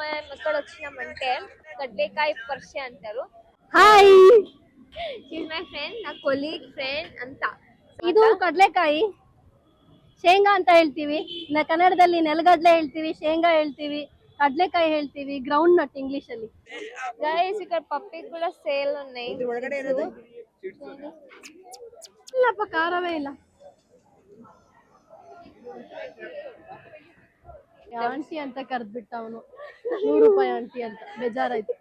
మనం ఎక్కడ వచ్చినామంటే కడ్లేకాయ పరిచయ అంటారు. ಹಾಯ್, షీఈ్ మై ఫ్రెండ్, నా కొలీగ్ ಫ್ರೆಂಡ್ ಅಂತ. ಇದು ಕಡ್ಲೆಕಾಯಿ ಶೇಂಗಾ ಅಂತ ಹೇಳ್ತೀವಿ. ಕನ್ನಡದಲ್ಲಿ ನೆಲಗಡ್ಲೆ ಹೇಳ್ತೀವಿ, ಶೇಂಗಾ ಹೇಳ್ತೀವಿ, ಕಡ್ಲೆಕಾಯಿ ಹೇಳ್ತೀವಿ, ಗ್ರೌಂಡ್ ನಟ್ ಇಂಗ್ಲಿಷ್ ಅಲ್ಲಿ. గైస్ ఇక్కడ పప్పి కూడా సేల్ ఉన్నాయి. ಇಲ್ಲಪ್ಪ, ಖಾರವೇ ಇಲ್ಲ. ಆಂಟಿ ಅಂತ ಕರೆದ್ಬಿಟ್ಟ ಅವನು, 100 ರೂಪಾಯಿ ಆಂಟಿ ಅಂತ. ಬೇಜಾರಾಯ್ತು.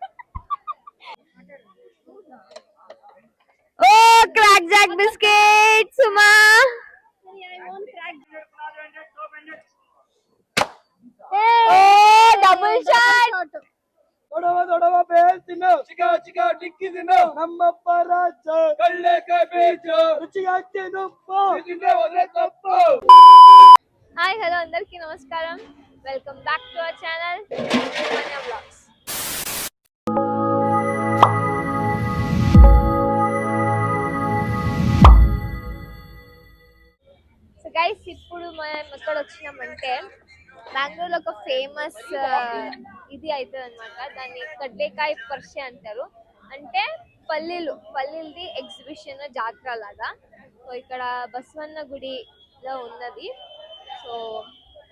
ఓ క్రాక్ జాక్ బిస్కెట్ సుమా. ఓ డబుల్ షాట్. ದೊಡವ ಬೇಲ್ ತಿನ್ನು, ಚಿಕ ಟಿಕ್ಕಿ ತಿನ್ನು, ನಮ್ಮಪ್ಪ ರಾಜ ಕಳ್ಳೆಕಾಯಿ ಬೀಜ ರುಚಿಯಾಗಿ ನುಪ್ಪು ತಿಂದ್ರೆ ಒಳ್ಳೆ ತಪ್ಪು. హాయ్ హలో అందరికీ నమస్కారం. Welcome back to our channel Manya vlogs. So guys ఇప్పుడు మనం ఎక్కడ వచ్చినామంటే బెంగళూరులో ఒక ఫేమస్ ఇది అవుతుంది అనమాట. దాన్ని కడ్లేకాయ పరిచయ అంటారు. అంటే పల్లీలది ఎగ్జిబిషన్, జాతర లాగా. సో ఇక్కడ బసవన్న గుడిలో ఉన్నది. సో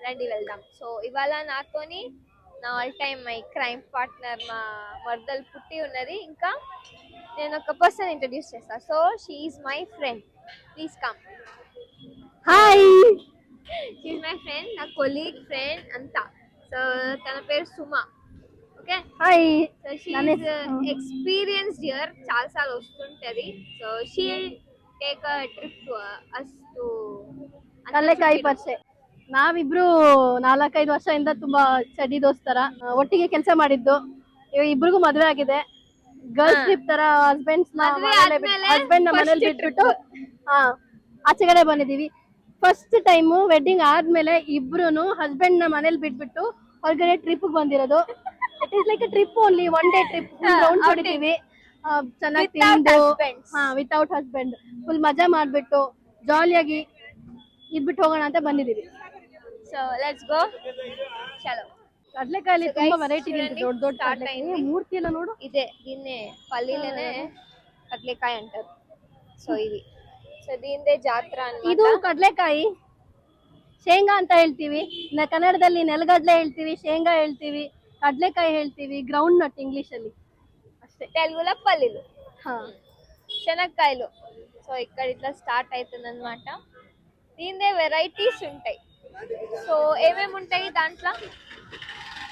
రండి వెళ్దాం. సో ఇవాళ నాతోని నా all time my crime partner మా మర్దల్ పుట్టి ఉన్నది. ఇంకా నేను ఒక పర్సన్ ఇంట్రడ్యూస్ చేస్తా. So she is my friend, please come. Hi, she's my friend, నా కొలీగ్ ఫ్రెండ్ అంత. సో తన పేరు Suma. Okay, hi. So she is experienced here, చాలా సార్లు వస్తుంటది. So she take a trip to us to Kadlekai Parishe. ನಾವಿಬ್ರು 4-5 ವರ್ಷದಿಂದ ತುಂಬಾ ಚಡ್ಡಿ ದೋಸ್ತರ, ಒಟ್ಟಿಗೆ ಕೆಲಸ ಮಾಡಿದ್ದು. ಇಬ್ರಿಗೂ ಮದುವೆ ಆಗಿದೆ. ಗರ್ಲ್ಸ್ ಟ್ರಿಪ್ ತರ ಹಸ್ಬೆಂಡ್ ನ ಮನೇಲಿ ಬಿಟ್ಬಿಟ್ಟು ಆಚೆಗಡೆ ಬಂದಿದೀವಿ. ಫಸ್ಟ್ ಟೈಮ್ ವೆಡ್ಡಿಂಗ್ ಆದ್ಮೇಲೆ ಇಬ್ರು ಹಸ್ಬೆಂಡ್ ನ ಮನೇಲಿ ಬಿಟ್ಬಿಟ್ಟು ಹೊರಗಡೆ ಟ್ರಿಪ್ ಬಂದಿರೋದು. It is like a trip only, one day trip. Round ಹೊಡಿತೀವಿ, ಚೆನ್ನಾಗಿ ತಿಂದು, ವಿತೌಟ್ ಹಸ್ಬೆಂಡ್ ಫುಲ್ ಮಜಾ ಮಾಡ್ಬಿಟ್ಟು ಜಾಲಿಯಾಗಿ ಇದ್ಬಿಟ್ಟು ಹೋಗೋಣ ಅಂತ ಬಂದಿದೀವಿ. ಸೊ ಲೆಟ್ಸ್ ಗೋ, ಚಲೋ. ಕಡ್ಲೆಕಾಯಲ್ಲಿ ತುಂಬಾ ವೆರೈಟಿ ಇದೆ, ದೊಡ್ಡ ಸ್ಟಾರ್ಟ್ ಅయింది. ಮೂರ್ತಿ ಎಲ್ಲ ನೋಡು. ఇదే దీన్నే పల్లీలనే కడ్లేకాయ అంటారు. సో ఇది, సో దీనిదే ಜಾತ್ರಾ అన్నమాట. ಇದು ಕಡ್ಲೆಕಾಯಿ ಶೇಂಗಾ ಅಂತ ಹೇಳ್ತೀವಿ. ಕನ್ನಡದಲ್ಲಿ ನೆಲಗಡ್ಲೆ ಹೇಳ್ತೀವಿ, ಶೇಂಗಾ ಹೇಳ್ತೀವಿ, ಕಡ್ಲೆಕಾಯಿ ಹೇಳ್ತೀವಿ, ಗ್ರೌಂಡ್ ನಟ್ ಇಂಗ್ಲಿಷ್ ಅಲ್ಲಿ ಅಷ್ಟೇ. తెలుగులో పల్లీలు, ಹಾ, శనక్కాయలు. సో ఇక్కడ ఇట్లా స్టార్ట్ అవుతుంది అనమాట. దీనిదే వెరైటీస్ ఉంటాయి. సో ఏమేమి ఉంటాయి దాంట్లో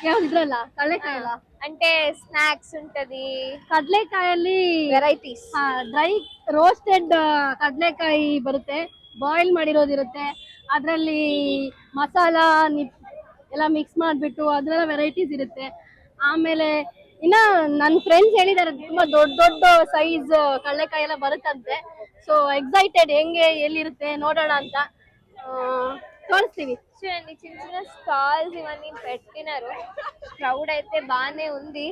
ಯಾವ್ದಿದ್ರಲ್ಲ ಕಡ್ಲೆಕಾಯಿ ಅಲ್ಲ, అంటే స్నాక్స్ ఉంటది. ಕಡ್ಲೆಕಾಯಲ್ಲಿ వెరైటీస్ ಡ್ರೈ ರೋಸ್ಟೆಡ್ ಕಡ್ಲೆಕಾಯಿ ಬರುತ್ತೆ, ಬಾಯ್ಲ್ ಮಾಡಿರೋದಿರುತ್ತೆ, ಅದರಲ್ಲಿ ಮಸಾಲ ಎಲ್ಲ ಮಿಕ್ಸ್ ಮಾಡಿಬಿಟ್ಟು ಅದರೆಲ್ಲ ವೆರೈಟೀಸ್ ಇರುತ್ತೆ. ಆಮೇಲೆ ಇನ್ನ ನನ್ನ ಫ್ರೆಂಡ್ಸ್ ಹೇಳಿದ್ದಾರೆ ತುಂಬಾ ದೊಡ್ಡ ಸೈಜ್ ಕಡ್ಲೆಕಾಯಿ ಎಲ್ಲ ಬರುತ್ತಂತೆ. ಸೊ ಎಕ್ಸೈಟೆಡ್, ಹೆಂಗೆ ಎಲ್ಲಿರುತ್ತೆ ನೋಡೋಣ ಅಂತ. ತೋರಿಸ್ತೀವಿ. చూడండి, చిన్న చిన్న స్టాల్స్ ఇవన్నీ పెట్టినారు. క్రౌడ్ అయితే బాగానే ఉంది.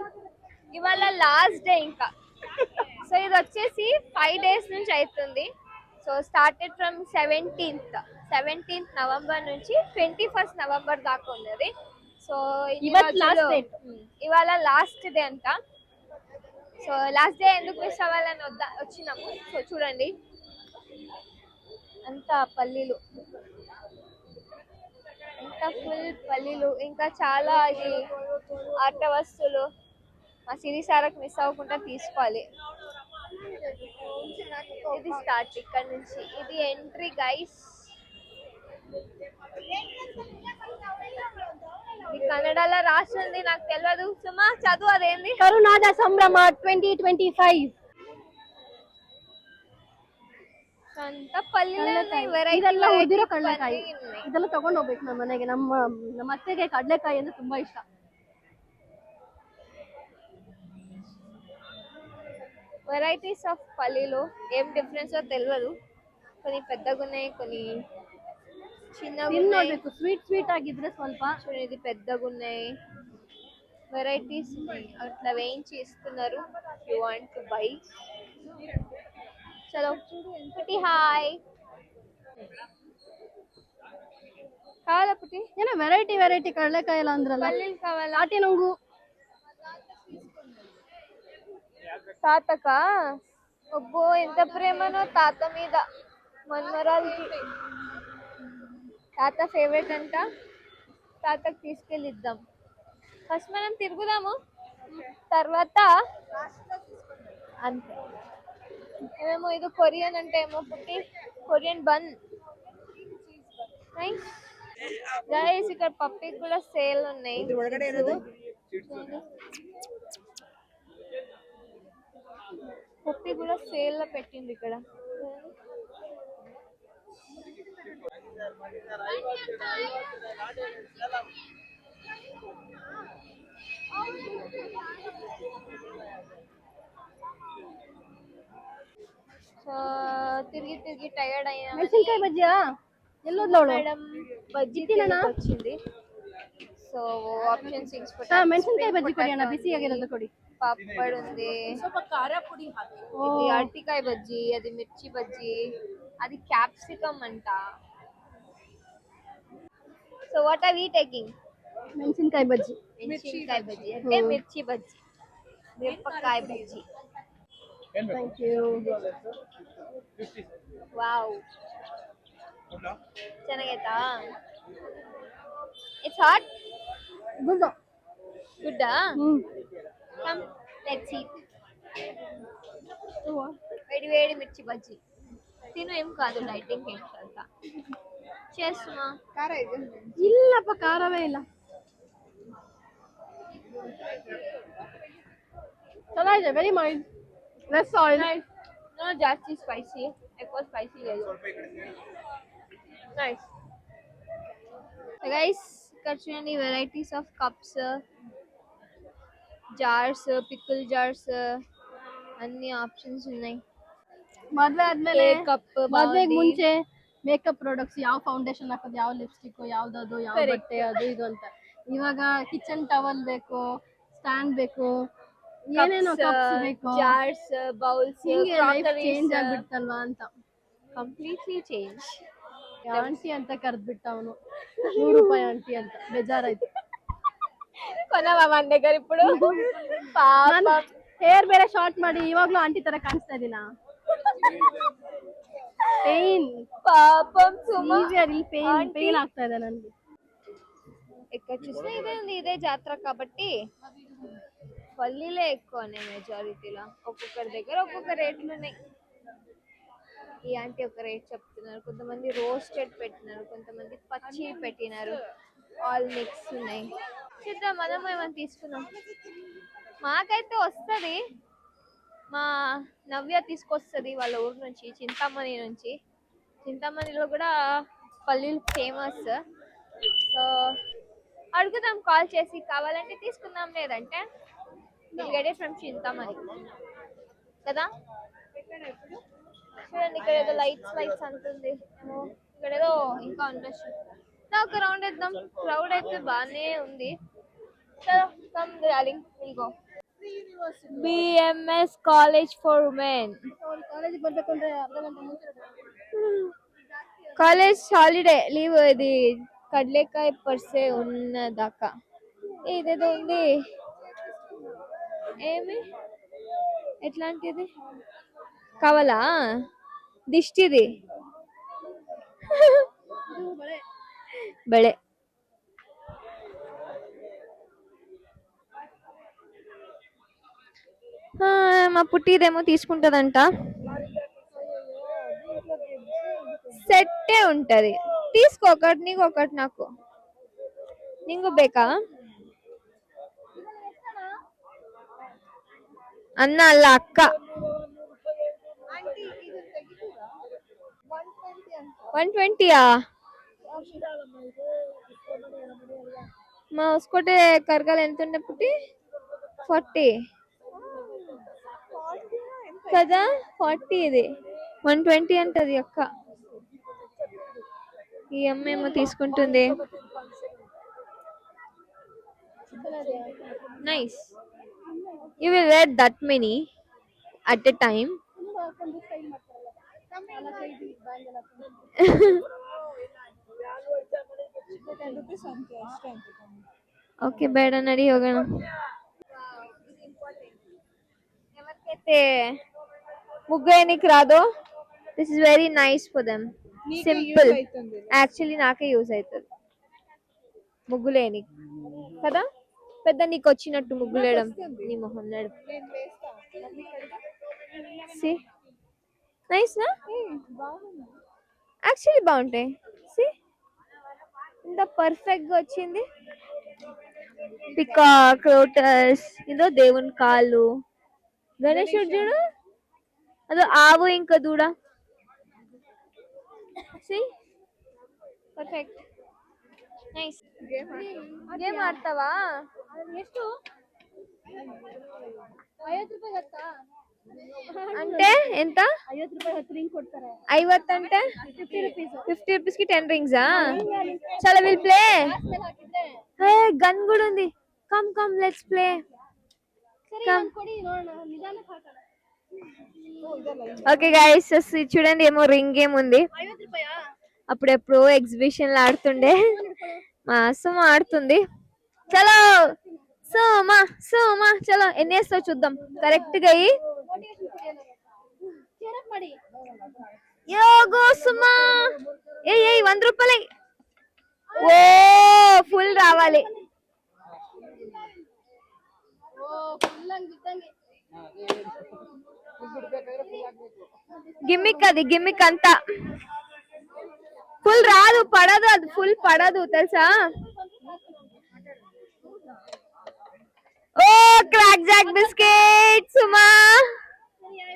ఇవాళ లాస్ట్ డే ఇంకా. సో ఇది వచ్చేసి 5 days నుంచి అవుతుంది. So started from 17th November నుంచి 21st నవంబర్ దాకా ఉన్నది. సో ఇవాళ లాస్ట్ డే అంట. సో లాస్ట్ డే ఎందుకు మిస్ అవ్వాలని వచ్చినాము. సో చూడండి, అంతా పల్లీలు, అంతా ఫుల్ పల్లీలు. ఇంకా చాలా ఇది ఆట వస్తువులు. మా సిరిసారకు మిస్ అవ్వకుండా తీసుకోవాలి. ఇది స్టార్ట్ ఇక్కడ నుంచి, ఇది ఎంట్రీ గైస్. ఇది కన్నడలో రాసింది, నాకు తెలియదు. సుమా చదువు, అదేంది? ಕರುನಾಡ ಸಂಭ್ರಮ 2025. ಅಂತ ಪಲ್ಯ ಇದೆಲ್ಲ ಉದಿರೋ ಕಡ್ಲೆಕಾಯಿ. ಇದೆಲ್ಲ ತಗೊಂಡ್ ಹೋಗ್ಬೇಕು ನಮ್ಮ ಮನೆಗೆ. ನಮ್ಮ ಅತ್ತೆಗೆ ಕಡ್ಲೆಕಾಯಿ ಅಂದ್ರೆ ತುಂಬಾ ಇಷ್ಟ. వెరైటీస్ ఆఫ్ పల్లీలు. ఏం డిఫరెన్స్ తెలియదు. కొన్ని పెద్దగా ఉన్నాయి, కొన్ని చిన్నగా ఉన్నాయి. స్వీట్ ಆಗಿದ್ರೆ ಸ್ವಲ್ಪ. చూడండి, ఇది పెద్దగా ఉన్నాయి. వెరైటీస్ అట్లా వేయించి ఇస్తున్నారు. You want to buy. చలో పుట్టి, హాయ్. కావాలా పుట్టి? ಏನೋ ವೆರೈಟಿ ಕಡ್ಲೆಕಾಯಿ ಎಲ್ಲ ಅಂದ್ರಲ್ಲ, పల్లీలు కావాలా? ನಾಟಿ ನಂಗು తాతకా అబ్బో ఎంత ప్రేమనో తాత మీద మన్మరాలకి. తాత ఫేవరెట్ అంట, తాతకు తీసుకెళ్ళిద్దాం. ఫస్ట్ మనం తిరుగుదాము, తర్వాత అంతే. ఏమేమో ఇది కొరియన్ అంటే ఏమో పుట్టి కొరియన్ బన్. నైస్ గైస్, ఇక్కడ పప్పీకి కూడా సేల్ ఉన్నాయి. పప్పి కూడా సేల్ లో పెట్టింది ఇక్కడ. సో తిరిగి తిరిగి టైర్డ్ అయినా ಮೆಣಸಿನ್ಕಾಯಿ ಬಜ್ಜಿಯಾ ಎಲ್ಲೋದ್ಲವಳು మేడం బజ్జీ ತಿನ್ನೋಣ? వచ్చింది. సో ఆప్షన్ 6 ಮೆಣಸಿನ್ಕಾಯಿ ಬಜ್ಜಿ ಕೊಡಿ ಅಣ್ಣ, ಬಿಸಿಯಾಗಿರೋದು ಕೊಡಿ. పాపడ్ ఉంది, ఇది అరటికాయ బజ్జీ, అది మిర్చి బజ్జీ, అది క్యాప్సికమ్ అంట. So what are we taking? ಮೆಣಸಿನ್ಕಾಯಿ ಬಜ್ಜಿ. ಮೆಣಸಿನಕಾಯಿ బజ్జీ అంటే మిర్చి బజ్జీ, మిరపకాయ బజ్జీ. Thank you. ವಾವ್, ಚೆನ್ನಾಗೈತಾ? It's hot, good. ಗುಡ್ಡಾ? Come let's eat. వేడి వేడి మిర్చి బజ్జీ తిను, ఏం కాదు, లైటింగ్ ఏం కాదు. చేస్తున్నా ಇಲ್ಲಪ್ಪ, ಖಾರವೇ ಇಲ್ಲ. ಚೆನ್ನಾಗಿದೆ, ವೆರಿ ಮೈಲ್ಡ್, ಲೆಸ್ ಆಯಿಲ್. ಜಾಸ್ತಿ ಸ್ಪೈಸಿ, ఎక్కువ స్పైసీ లేదు. నైస్ గైస్, ఇక్కడ చూడండి varieties of cups, jars, pickle jars, అన్ని ఆప్షన్స్ ఉన్నాయి. ಮದ್ವೆ ಆದ್ಮೇಲೆ కప్ ಮದ್ವೆಗೆ ಮುಂಚೆ ಮೇಕಪ್ ಪ್ರಾಡಕ್ಟ್ಸ್, ಯಾವ ಫೌಂಡೇಶನ್ ಹಾಕೋದು, ಯಾವ ಲಿಪ್ಸ್ಟಿಕ್, ಯಾವ್ದದು, ಯಾವ Correct. ಬಟ್ಟೆ, ಅದು ಇದು ಅಂತ. ಇವಾಗ ಕಿಚನ್ ಟವಲ್ ಬೇಕು, ಸ್ಟ್ಯಾಂಡ್ ಬೇಕು, ಏನೇನೋ ಕಪ್ಸ್ ಬೇಕು. ಜಾರ್ಸ್, ಬೌಲ್ಸ್, ಹಿಂಗೆ ಲೈಫ್ ಚೇಂಜ್ ಆಗ್ಬಿಡ್ತಲ್ವಾ ಅಂತ. Completely change. ಆಂಟಿ ಅಂತ ಕರೆದ್ಬಿಟ್ಟ ಅವನು, 100 ರೂಪಾಯಿ ಆಂಟಿ ಅಂತ. ಬೇಜಾರಾಯ್ತು. కొనవా మన దగ్గర ఇప్పుడు? పాపం, ಹೇರ್ ಬೇರೆ ಶಾರ್ಟ್ ಮಾಡಿ ಇವಾಗ್ಲೂ ಆಂಟಿ ತರ ಕಾಣಿಸ್ತಾ ಇದೀನಾ? ಪೇನ್, పాపం సుమ. ಪೇನ್ ಆಗ್ತಾ ಇದೆ ನನ್ಗೆ. ఎక్కడ చూసినా ఇదే ఉంది, ఇదే జాతర కాబట్టి పల్లీలే ఎక్కువనే మెజారిటీలో. ఒక్కొక్కరి దగ్గర ఒక్కొక్క రేట్లు ఉన్నాయి. ఈ ఆంటీ ఒక రేట్ చెప్తున్నారు, కొంతమంది రోస్టెడ్ పెట్టినారు, కొంతమంది పచ్చి పెట్టినారు, ఆల్ మిక్స్ ఉన్నాయి. చూద్దాం, మనం ఏమైనా తీసుకుందాం. మాకైతే వస్తుంది, మా నవ్య తీసుకొస్తుంది వాళ్ళ ఊరు నుంచి, చింతామణి నుంచి. చింతామణిలో కూడా పల్లీలు ఫేమస్. సో అడుగుదాం కాల్ చేసి, కావాలంటే తీసుకుందాం, లేదంటే గెట్ ఫ్రమ్ చింతామణి కదా. చూడండి, ఇక్కడ ఏదో లైట్స్ అంటుంది, ఇక్కడ ఏదో ఇంకా ఉండొచ్చు. ఒక రౌండ్ వేద్దాం, క్రౌడ్ అయితే బాగానే ఉంది. చలో come darling, will go. BMS college for women. ಕಾಲೇಜಿಗೆ ಬರ್ಬೇಕು ಅಂದ್ರೆ ಅರ್ಧ ಗಂಟೆ ಮುಂಚೆ కాలేజ్ హాలిడే లీవ్, ఇది కడ్లేకాయ పర్సే ఉన్నదాకా. ఇదేదో ఉంది, ఏమి ఎట్లాంటిది కావాలా? దిష్టిది బಳೆ. మా పుట్టిదేమో తీసుకుంటదంట. ಸೆಟ್ಟೇ ఉంటది, తీసుకో, ఒకటి నీకు ఒకటి నాకు. ನಿಂಗೂ ಬೇಕಾ? ಅನ್ನ ಅಲ್ಲ, ಅಕ್ಕ. 120ಯಾ? మా ఉసుకోటే కరగాలి. ఎంత ఉండే పుట్టి? 40 కదా, 40. ఇది 120 అంటది అక్క. ఈ అమ్మ ఏమో తీసుకుంటుంది. Nice. You will wear that many at a time? Okay, ಬೇಡ ನಡಿ ಹೋಗೋಣ. ఎవరికైతే ముగ్గు వేయనికి రాదో this is very nice for them. Simple. Actually నాకే యూజ్ అవుతుంది ముగ్గులేని కదా. పెద్ద నీకు వచ్చినట్టు ముగ్గులేయడం నీ మొహం నడు. నైస్ నా యాక్చువల్లీ బాగుంటాయి. సి ఇంత పర్ఫెక్ట్ గా వచ్చింది. పికాక్, లోటస్, ఇదో దేవుని కాళ్ళు, గణేశుడు చూడు, అదో ఆవు ఇంకా దూడ. See perfect nice. గేమ్ ఆడతావా? ಎಷ್ಟು 50 ರೂಪಾಯಿ ಗೊತ್ತಾ? అంటే ఎంత? 50 ರೂಪಾಯಿ 10 ರಿಂಗ್ ಕೊಡ್ತಾರೆ. 50 అంటే 50 rupees. 50 రూపీస్ కి 10 రింగ్సా? చలో విల్ ప్లే. హే గన్ కూడా ఉంది. Come come let's play. Come కొడి ನೋಡೋಣ ನಿಧಾನಕ್ಕೆ ಹಾಕೋಣ. ఓకే గైస్ చూడండి ఏమో రింగ్ గేమ్ ఉంది. 50 ರೂಪಾಯా? అప్పుడెప్పుడు ఎగ్జిబిషన్ లో ఆడుతుండే మా సుమ ఆడుతుంది. చలో సుమా సుమా చలో ఎన్ని వేస్తావు చూద్దాం. కరెక్ట్ గా చేరప్ ಮಾಡಿ. యోగో సుమా. ఏ 100 రూపాయలే. ఓ ఫుల్ రావాలి. ಓ ಫುಲ್ ಹಂಗ್ ಬಿದ್ದಂಗೆ. గిమ్మిక్ అది గిమ్మిక్ అంతా. ఫుల్ రాదు, పడదు, అది ఫుల్ పడదు తెలుసా. Oh Krack Jack biscuit Suma.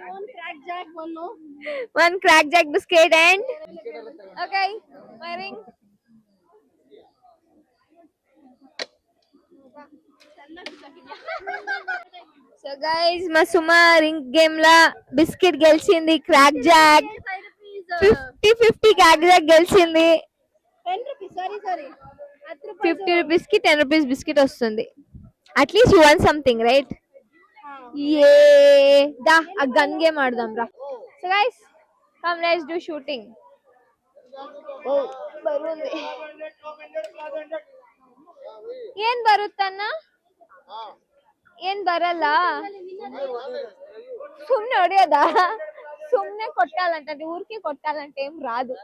I want crack jack one. One crack jack biscuit and okay my ring. So guys మా సుమా రింగ్ గేమ్ లా బిస్కెట్ గెలిచింది. క్రాక్ జాక్ 50 క్రాక్ జాక్ గెలిచింది. 10 rupees. Sorry. 50 రూపీస్ కి 10 రూపీస్ బిస్కెట్ వస్తుంది. At least you want something right. ఏ దా ఆ gun game ఆడదాం రా. So guys come let's do shooting. బరుంది ಏನ್ ಬರುತ್ತನ್ನ ಏನ್ ಬರಲ್ಲ. ಸುಮ್ನೆ ಹೊಡೆಯೋದ? ಸುಮ್ನೆ ಕೊಟ್ಟಾలంట ఊరికే కొట్టాలంటే ఏం రాదు.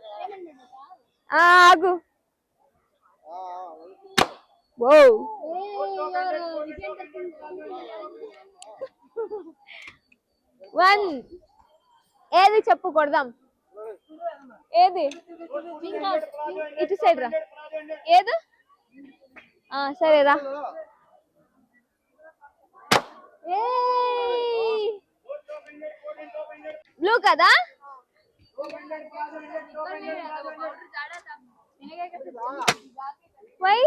ఆగు. ఓ వన్. ఏది చెప్పు కొడదాం. ఏది ఇటు సైడ్ రా. ఏది సరేరా. బ్లూ కదా? వై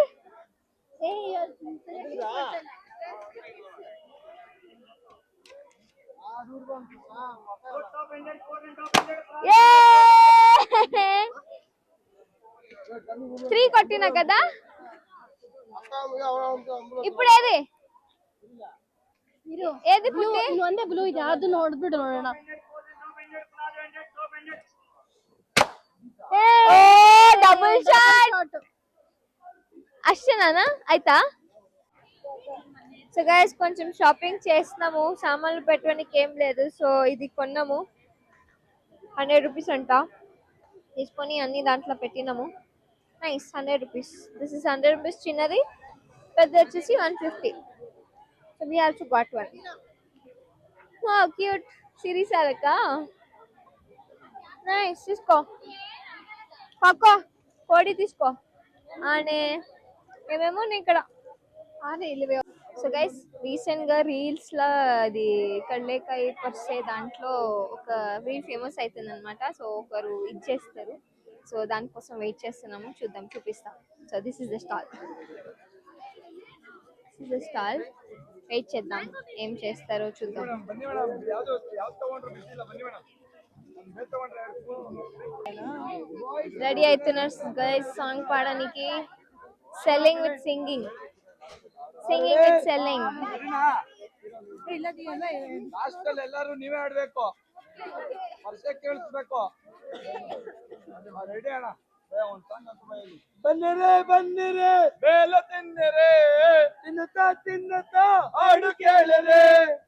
త్రీ కొట్టినా కదా. ఇప్పుడు ఏది ఏది ಬ್ಲೂ ಒಂದೇ ಬ್ಲೂ ಇದೆ ಅದು ನೋಡ್ಬಿಡು ನೋಡೋಣ. డబుల్ షాట్ అష్టనా అయితా. సో గైస్ కొంచెం షాపింగ్ చేస్తున్నాము. సామాన్లు పెట్టడానికి ఏం లేదు. సో ఇది కొన్నాము 100 రూపీస్ అంట. తీసుకొని అన్ని దాంట్లో పెట్టినాము. Nice 100 rupees. This is 100 rupees చిన్నది, పెద్ద వచ్చేసి 150. So we also got one. Wow cute series Alaka. Nice తీసుకో పక్కో కోడి తీసుకో. ఆనే ఏమేమో ఇక్కడ ఆనే ఇల్లు. సో గైస్ రీసెంట్ గా రీల్స్ లా అది కళ్ళేకాయ పరిచే దాంట్లో ఒక రీల్ ఫేమస్ అవుతుంది అనమాట. సో ఒకరు ఇచ్చేస్తారు. సో దానికోసం వెయిట్ చేస్తున్నాము. చూద్దాం చూపిస్తాం. So this is the stall. Wait చేద్దాం ఏం చేస్తారో చూద్దాం. రెడీ అవుతున్నారు గైస్ సాంగ్ పాడడానికి. Selling with singing with selling. ಎಲ್ಲರೂ ನೀವೇ ಆಡ್ಬೇಕು, ವರ್ಷ ಕೇಳಿಸ್ಬೇಕು. ರೆಡಿ ಅಣ್ಣ. ಬನ್ನಿರೆ ಬೇಲ ತಿನ್ನಿರೆ ತಿನ್ನುತ್ತಾ ಹಾಡು ಕೇಳಿರೆ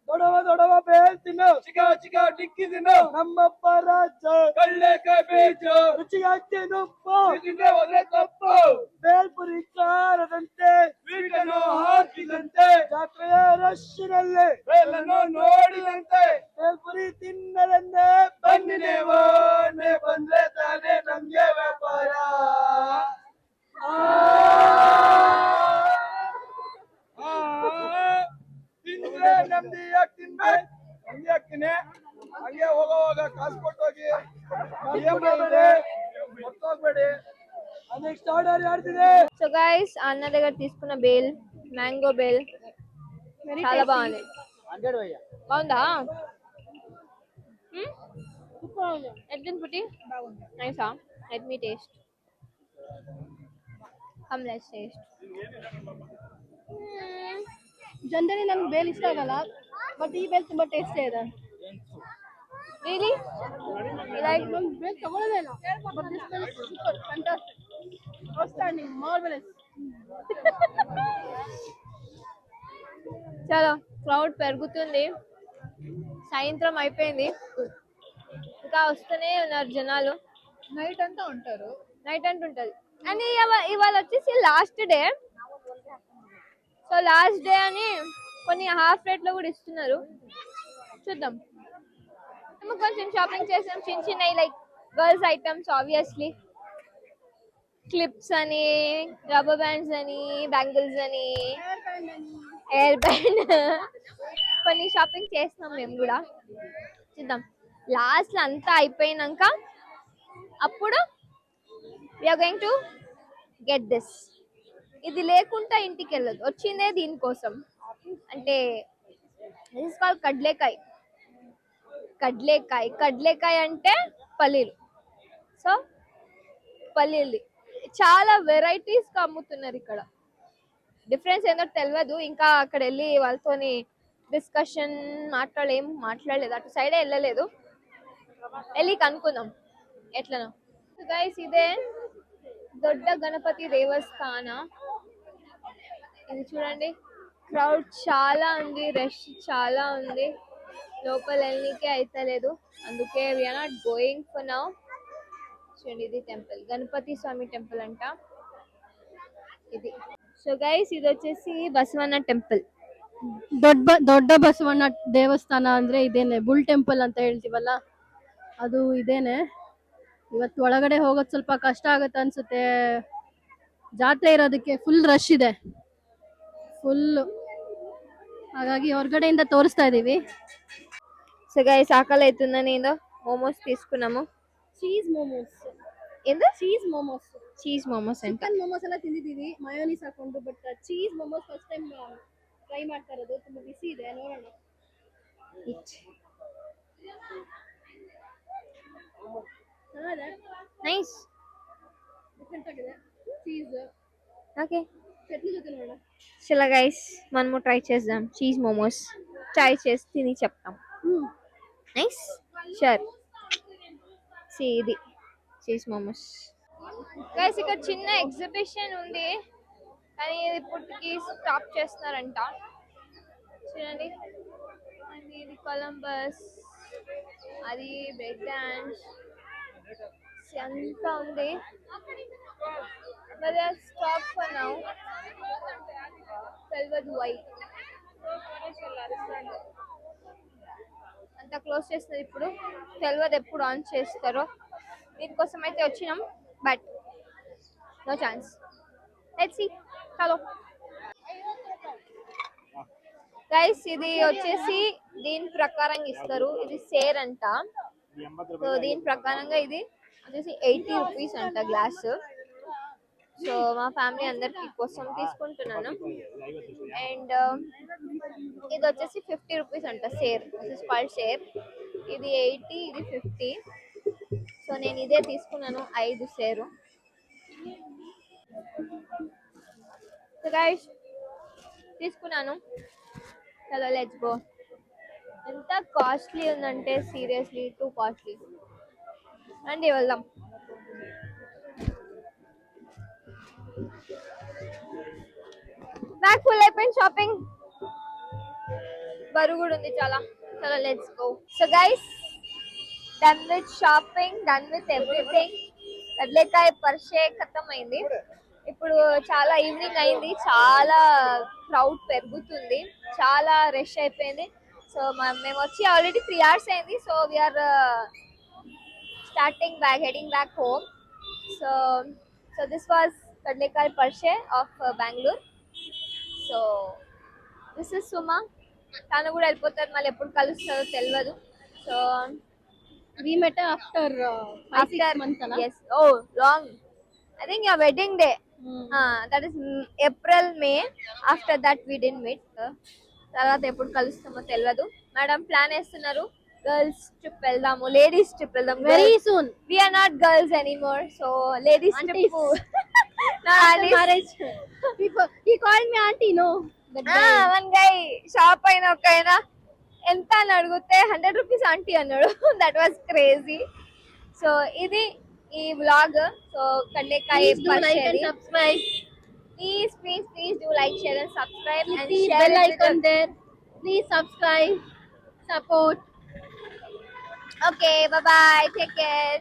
ದೊಡವ ದೊಡವ ಬೇಲ್ ತಿನ್ನು ಚಿಕ ಚಿಕ ಟಿಕ್ಕಿ ತಿನ್ನು ನಮ್ಮಪ್ಪ ರಾಜ ಕಳ್ಳೆಕಾಯಿ ಬೀಜ ರುಚಿಯಾಗ್ತೇನು ತಿಂದ್ರೆ ಒಳ್ಳೆ ತಪ್ಪು ಬೇಲ್ಪುರಿ ಖಾರದಂತೆ ಸ್ವೀಟನ್ನು ಹಾಕಿದಂತೆ ಜಾತ್ರೆಯ ರಶ್ಶಿನಲ್ಲಿ ಬೇಲನ್ನು ನೋಡಿದಂತೆ ಬೇಲ್ಪುರಿ ತಿನ್ನಲೆಂದೇ ಬನ್ನಿನೇವೋ ಬಂದ್ರೆ ತಾನೇ ನಮ್ಗೆ ವ್ಯಾಪಾರ ತಿಂದ್ರೆ ನಮ್ದು ಯಾಕೆ ತಿನ್ಬೇಕು ನಮ್ದು ಯಾಕೆ ತಿನ್ನೆ ಹಂಗೆ ಹೋಗೋವಾಗ ಕಾಸು ಕೊಟ್ಟೋಗಿ ಏನ್ ಮಾಡ್ಬೇಡಿ ಕೊಟ್ಟೋಗ್ಬೇಡಿ ನೆಕ್ಸ್ಟ್ ಆರ್ಡರ್ ಯಾರ್ದಿದೆ సో గైస్ అన్న దగ్గర తీసుకున్న బేల్ మ్యాంగో బేల్ చాలా బాగుంది. 100 భయ్యా బాగుందా? ఎట్లుంది పుట్టి? నైసా? Let me taste. Come let's taste. Generally ನನ್ಗೆ ಬೇಲ್ ಇಷ್ಟ ಆಗಲ್ಲ, ಬಟ್ ಈ ಬೇಲ್ ತುಂಬಾ ಟೇಸ್ಟಿ ಇದೆ. రియలీ లైక్ ಬೇಲ್ ತಗೊಳ್ಳೋದೇ ಇಲ್ಲ, but this bale is super fantastic outstanding marvellous. చాలా క్రౌడ్ పెరుగుతుంది, సాయంత్రం అయిపోయింది, ఇంకా వస్తూనే ఉన్నారు జనాలు. నైట్ అంతా ఉంటారు, నైట్ అంటూ ఉంటుంది. అండ్ ఇవాళ వచ్చేసి last day, so last day అని కొన్ని హాఫ్ రేట్ లో కూడా ఇస్తున్నారు. చూద్దాం. మేము కొంచెం షాపింగ్ చేసాం, చిన్న చిన్నవి like girls items, obviously clips అని, రబ్బర్ బ్యాండ్స్ అని, బ్యాంగిల్స్ అని, హెయిర్ బ్యాండ్ కొన్ని షాపింగ్ చేస్తున్నాం మేము కూడా. చూద్దాం లాస్ట్ లో అంతా అయిపోయినాక అప్పుడు we are going to get this. ఇది లేకుండా ఇంటికి వెళ్ళదు, వచ్చిందే దీనికోసం. అంటే దిస్ ఇస్ కాల్డ్ కడ్లేకాయ్. కడ్లేకాయ్ కడ్లేకాయ్ అంటే పల్లీలు. సో పల్లీలు చాలా వెరైటీస్ గా అమ్ముతున్నారు ఇక్కడ. డిఫరెన్స్ ఏందో తెలియదు, ఇంకా అక్కడ వెళ్ళి వాళ్ళతోని డిస్కషన్ మాట్లాడలేదు, అటు సైడే వెళ్ళలేదు, వెళ్ళి కనుక్కుందాం ఎట్లనో. గైస్ ఇదే దొడ్డ గణపతి దేవస్థాన. ఇది చూడండి, క్రౌడ్ చాలా ఉంది, రష్ చాలా ఉంది, లోపల వెళ్ళనికే అయితలేదు, అందుకే we are not going for now. చూడండి ఇది టెంపుల్, గణపతి స్వామి టెంపుల్ అంట ఇది. సో ಗೈಸ್ ಇದು వచ్చేసి ಬಸವಣ್ಣ ಟೆಂಪಲ್. ದೊಡ್ಡ ಬಸವಣ್ಣ ದೇವಸ್ಥಾನ ಅಂದ್ರೆ ಇದೇನೆ, ಬುಲ್ ಟೆಂಪಲ್ ಅಂತ ಹೇಳ್ತೀವಲ್ಲ ಅದು ಇದೇನೆ. ಇವತ್ತು ಒಳಗಡೆ ಹೋಗೋದು ಸ್ವಲ್ಪ ಕಷ್ಟ ಆಗುತ್ತೆ ಅನ್ಸುತ್ತೆ, ಜಾತ್ರೆ ಇರೋದಕ್ಕೆ ಫುಲ್ ರಶ್ ಇದೆ ಫುಲ್, ಹಾಗಾಗಿ ಹೊರಗಡೆಯಿಂದ ತೋರಿಸ್ತಾ ಇದೀವಿ. సో గైస్ ఆకలి అవుతుందని ఏదో మోమోస్ తీసుకున్నాము. ಚೀಸ್ ಮೋಮೋಸ್. ఏందో ಚೀಸ್ ಮೋಮೋಸ್, చీజ్ మోమోస్ అంట. ಚಿಕನ್ ಮೋಮೋಸ್ ಎಲ್ಲ ತಿಂದಿದ್ದೀವಿ ಮಯೋನೀಸ್ ಹಾಕೊಂಡು, but cheese momos first time try ಮಾಡ್ತಾ ಇರೋದು. ತುಂಬಾ ಬಿಸಿ ಇದೆ, ನೋಡೋಣ. నైస్, ಡಿಫ್ರೆಂಟ್ ಆಗಿದೆ ಚೀಸ್. ఓకే చట్నీ జೊತೆ ನೋಡೋಣ. చలో గైస్ మనము ట్రై చేద్దాం చీజ్ మోమోస్, ట్రై చేసి తిని చెప్తాం. Nice sure. సి ఇది చీజ్ మోమోస్. గైస్ ఇక్కడ చిన్న ఎగ్జిబిషన్ ఉంది, కానీ ఇది ఇప్పటికి స్టాప్ చేస్తున్నారంట. చూడండి, ఇది కొలంబస్, అది బ్రేక్ డాన్స్ అంతా ఉంది. But they are stopped for now. తెలియదు వై అంతా క్లోజ్ చేస్తున్నారు ఇప్పుడు, తెలియదు ఎప్పుడు ఆన్ చేస్తారో. దీనికోసం అయితే వచ్చినాం, but no chance. Let's see. చలో గైస్, ఇది వచ్చేసి దీని ప్రకారంగా ఇస్తారు, ఇది సేర్ అంట. సో దీని ప్రకారంగా ఇది వచ్చేసి 80 రూపీస్ అంట గ్లాస్. సో మా ఫ్యామిలీ అందరికి కోసం తీసుకుంటున్నాను. అండ్ ఇది వచ్చేసి 50 రూపీస్ అంట share, this is called share. ఇది 80, ఇది 50. సో నేను ఇదే తీసుకున్నాను, 5 సేరు. సో గైస్ తీసుకున్నాను, చలో లెట్స్ గో. ఎంత కాస్ట్లీ ఉందంటే సీరియస్లీ టూ కాస్ట్లీ. రండి వెళ్దాం. బ్యాగ్ ఫుల్ అయిపోయింది షాపింగ్. బరువు కూడా ఉంది చాలా. చలో let's go. So guys, done with shopping, done with everything. Kadlekai Parishe ఖతం అయింది. ఇప్పుడు చాలా ఈవినింగ్ అయింది, చాలా క్రౌడ్ పెరుగుతుంది, చాలా రష్ అయిపోయింది. సో మేము వచ్చి ఆల్రెడీ 3 hours అయింది. So we are starting back, heading back home. So this was Kadlekai Parishe of Bengaluru. So this is Suma. తను కూడా వెళ్ళిపోతారు, మళ్ళీ ఎప్పుడు కలుస్తుందో తెలియదు. So we met after 5-6 months అలా. yes, oh long, I think your wedding day, that is April May. After that we didn't meet. తర్వాత ఎప్పుడు కలుస్తామో తెలియదు. మేడం ప్లాన్ వేస్తున్నారు, గర్ల్స్ ట్రిప్ వెళ్దాము, లేడీస్ ట్రిప్ వెళ్దాం. Very soon. we are not girls anymore, so ladies Aunties. trip. After marriage. He called me auntie, no. That guy. One guy shop అయిన ఒక ఆయన ఎంత అని అడిగితే 100 రూపీస్ ఆంటీ అన్నాడు. That was crazy. సో ఇది ఈ vlog. So Kadlekai Please do like and subscribe. Please do like, share and subscribe Hit and the share bell it with icon there. Please subscribe, support. Okay, bye bye, take care.